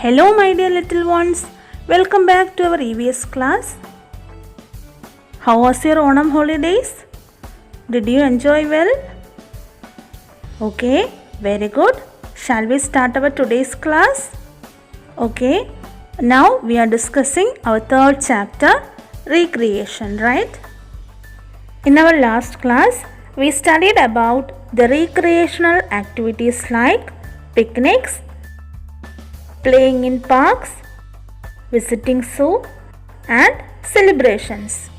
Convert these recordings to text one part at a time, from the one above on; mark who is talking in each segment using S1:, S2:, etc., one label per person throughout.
S1: Hello my dear little ones, welcome back to our EVS class. How was your Onam holidays? Did you enjoy well? Okay, very good. Shall we start our today's class? Okay, now we are discussing our third chapter, recreation, right? In our last class, we studied about the recreational activities like picnics, playing in parks, visiting zoo and celebrations.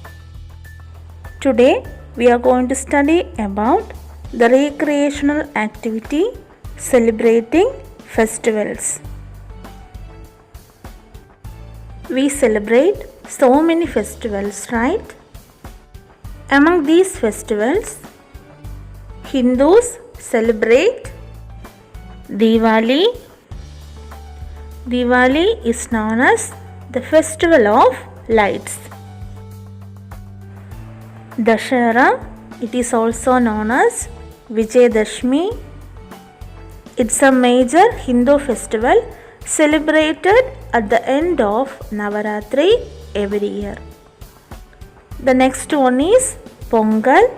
S1: Today we are going to study about the recreational activity celebrating festivals. We celebrate so many festivals, right? Among these festivals, Hindus celebrate Diwali. Diwali is known as the festival of lights. Dussehra, it is also known as Vijayadashmi. It's a major Hindu festival celebrated at the end of Navaratri every year. The next one is Pongal.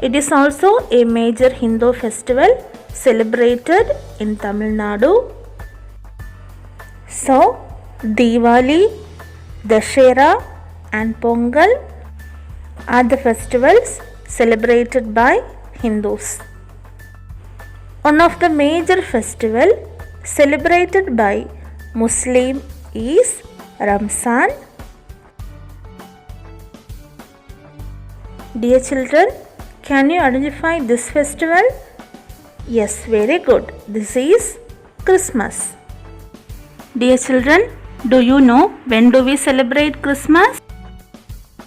S1: It is also a major Hindu festival celebrated in Tamil Nadu. So, Diwali, Dussehra and Pongal are the festivals celebrated by Hindus. One of the major festivals celebrated by Muslim is Ramzan. Dear children, can you identify this festival? Yes, very good. This is Christmas. Dear children, do you know when do we celebrate Christmas?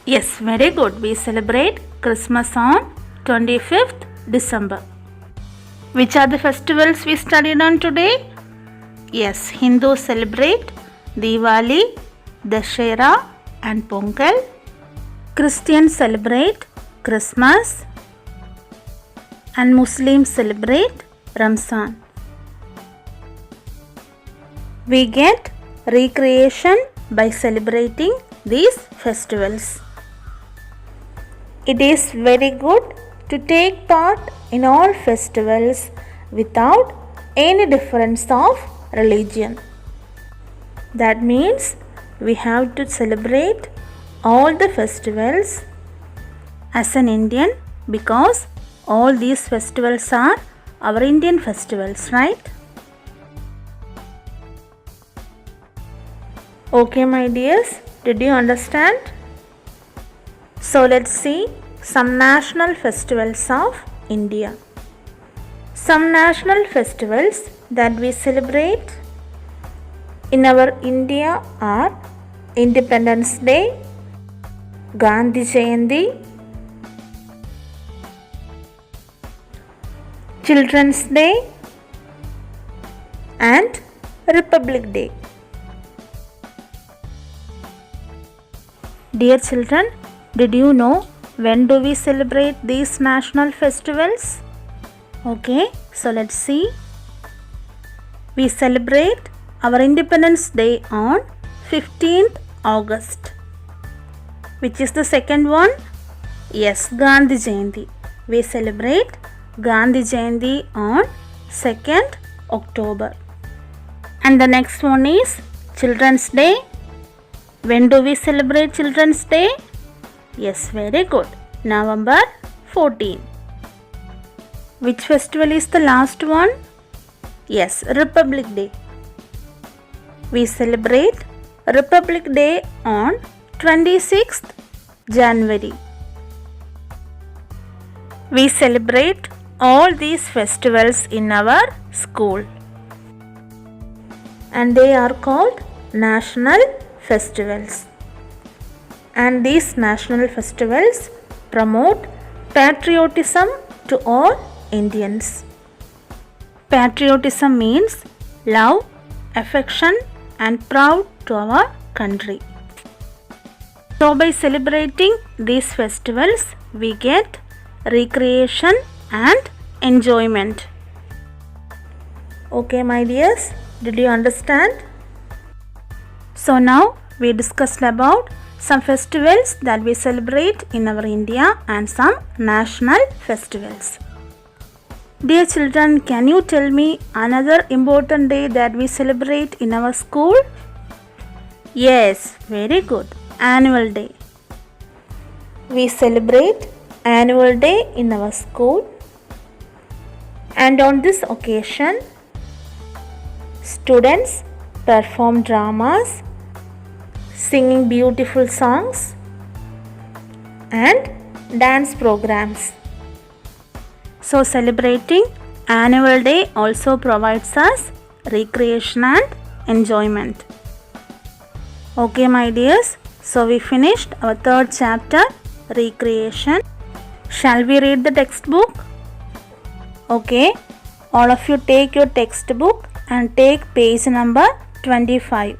S1: Yes, very good. We celebrate Christmas on 25th December. Which are the festivals we studied on today? Yes, Hindus celebrate Diwali, Dussehra and Pongal. Christians celebrate Christmas and Muslims celebrate Ramzan. We get recreation by celebrating these festivals. It is very good to take part in all festivals without any difference of religion. That means we have to celebrate all the festivals as an Indian because all these festivals are our Indian festivals, right? Okay, my dears, did you understand? So let's see some national festivals of India. Some national festivals that we celebrate in our India are Independence Day, Gandhi Jayanti, Children's Day and Republic Day. Dear children, did you know when do we celebrate these national festivals? Okay, so let's see. We celebrate our Independence Day on 15th August. Which is the second one? Yes, Gandhi Jayanti. We celebrate Gandhi Jayanti on 2nd October. And the next one is Children's Day. When do we celebrate Children's Day? Yes, very good. November 14. Which festival is the last one? Yes, Republic Day. We celebrate Republic Day on 26th January. We celebrate all these festivals in our school. And they are called national festivals. And these national festivals promote patriotism to all Indians. Patriotism means love, affection and proud to our country. So by celebrating these festivals, we get recreation and enjoyment. Okay, my dears, Did you understand? So now we discussed about some festivals that we celebrate in our India and some national festivals. Dear children, can you tell me another important day that we celebrate in our school? Yes, very good. Annual Day. We celebrate Annual Day in our school, and on this occasion, students perform dramas, singing beautiful songs, and dance programs. So celebrating Annual Day also provides us recreation and enjoyment. Okay, my dears, so we finished our third chapter, recreation. Shall we read the textbook? Okay, all of you take your textbook and take page number 25.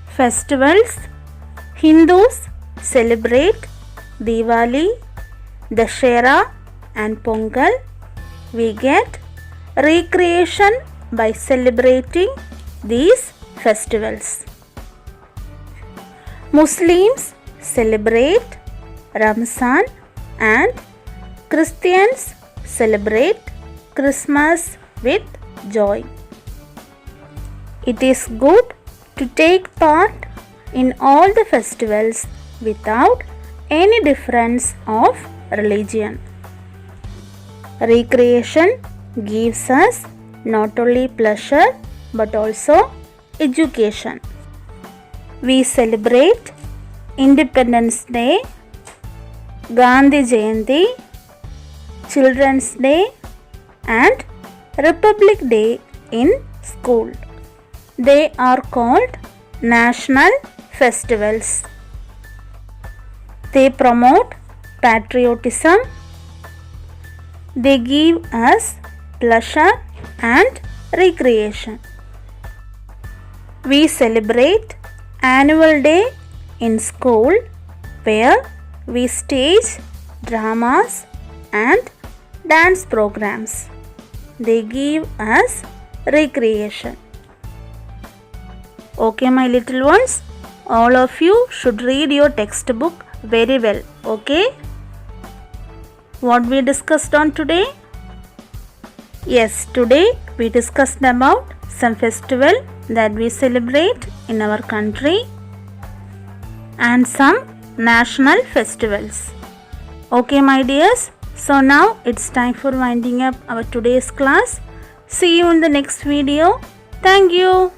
S1: Festivals. Hindus celebrate Diwali, Dussehra and Pongal. We get recreation by celebrating these festivals. Muslims celebrate Ramzan and Christians celebrate Christmas with joy. It is good to take part in all the festivals without any difference of religion. Recreation gives us not only pleasure but also education. We celebrate Independence Day, Gandhi Jayanti, Children's Day and Republic Day in school. They are called national festivals. They promote patriotism. They give us pleasure and recreation. We celebrate Annual Day in school where we stage dramas and dance programs. They give us recreation. Okay, my little ones, all of you should read your textbook very well. Okay? What we discussed on today? Yes, today we discussed about some festival that we celebrate in our country and some national festivals. Okay, my dears, so now it's time for winding up our today's class. See you in the next video. Thank you.